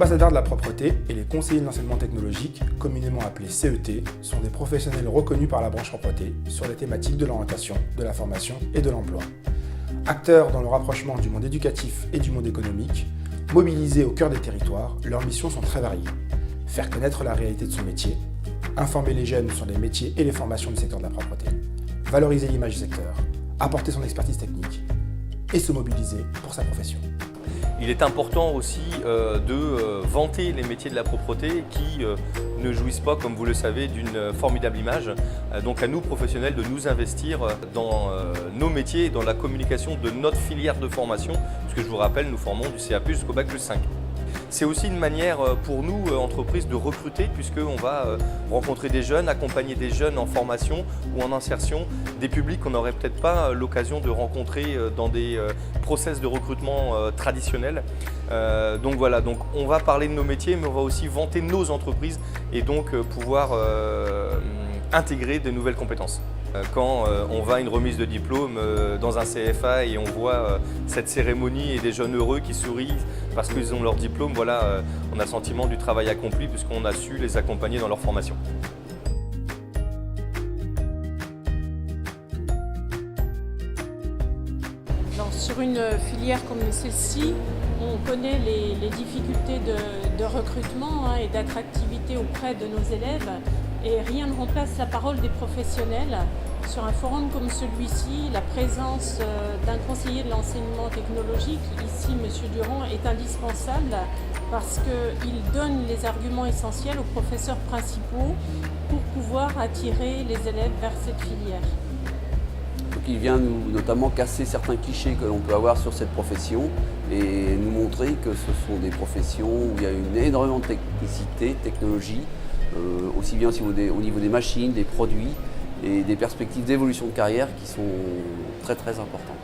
ambassadeurs de la propreté et les conseillers de l'enseignement technologique, communément appelés CET, sont des professionnels reconnus par la branche propreté sur les thématiques de l'orientation, de la formation et de l'emploi. Acteurs dans le rapprochement du monde éducatif et du monde économique, mobilisés au cœur des territoires, leurs missions sont très variées. Faire connaître la réalité de son métier, informer les jeunes sur les métiers et les formations du secteur de la propreté, valoriser l'image du secteur, apporter son expertise technique et se mobiliser pour sa profession. Il est important aussi de vanter les métiers de la propreté qui ne jouissent pas, comme vous le savez, d'une formidable image. Donc à nous, professionnels, de nous investir dans nos métiers et dans la communication de notre filière de formation, puisque je vous rappelle, nous formons du CAP jusqu'au Bac+5. C'est aussi une manière pour nous, entreprises, de recruter, puisqu'on va rencontrer des jeunes, accompagner des jeunes en formation ou en insertion, des publics qu'on n'aurait peut-être pas l'occasion de rencontrer dans des process de recrutement traditionnels. Donc voilà, donc on va parler de nos métiers, mais on va aussi vanter nos entreprises et donc pouvoir intégrer de nouvelles compétences. Quand on va à une remise de diplôme dans un CFA et on voit cette cérémonie et des jeunes heureux qui sourient parce qu'ils ont leur diplôme, voilà, on a le sentiment du travail accompli puisqu'on a su les accompagner dans leur formation. Sur une filière comme celle-ci, on connaît les difficultés de recrutement et d'attractivité auprès de nos élèves et rien ne remplace la parole des professionnels. Sur un forum comme celui-ci, la présence d'un conseiller de l'enseignement technologique, ici M. Durand, est indispensable parce qu'il donne les arguments essentiels aux professeurs principaux pour pouvoir attirer les élèves vers cette filière. Donc il vient notamment casser certains clichés que l'on peut avoir sur cette profession et nous montrer que ce sont des professions où il y a énormément de technicité, technologie, aussi bien au niveau des machines, des produits et des perspectives d'évolution de carrière qui sont très très importantes.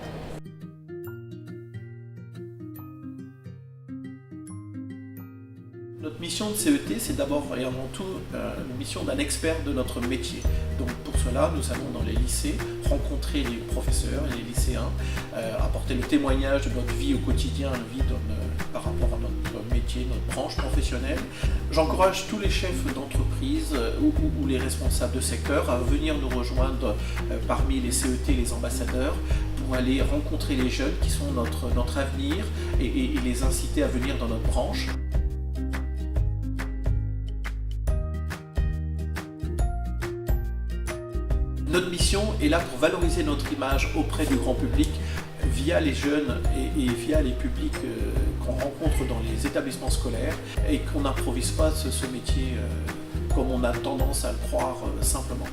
Notre mission de CET, c'est d'abord et avant tout une mission d'un expert de notre métier. Donc pour cela, nous allons dans les lycées rencontrer les professeurs et les lycéens, apporter le témoignage de notre vie au quotidien, par rapport à notre métier, notre branche professionnelle. J'encourage tous les chefs d'entreprise ou les responsables de secteur à venir nous rejoindre parmi les CET et les ambassadeurs pour aller rencontrer les jeunes qui sont notre avenir et les inciter à venir dans notre branche. Notre mission est là pour valoriser notre image auprès du grand public via les jeunes et via les publics qu'on rencontre dans les établissements scolaires et qu'on n'improvise pas ce métier comme on a tendance à le croire simplement.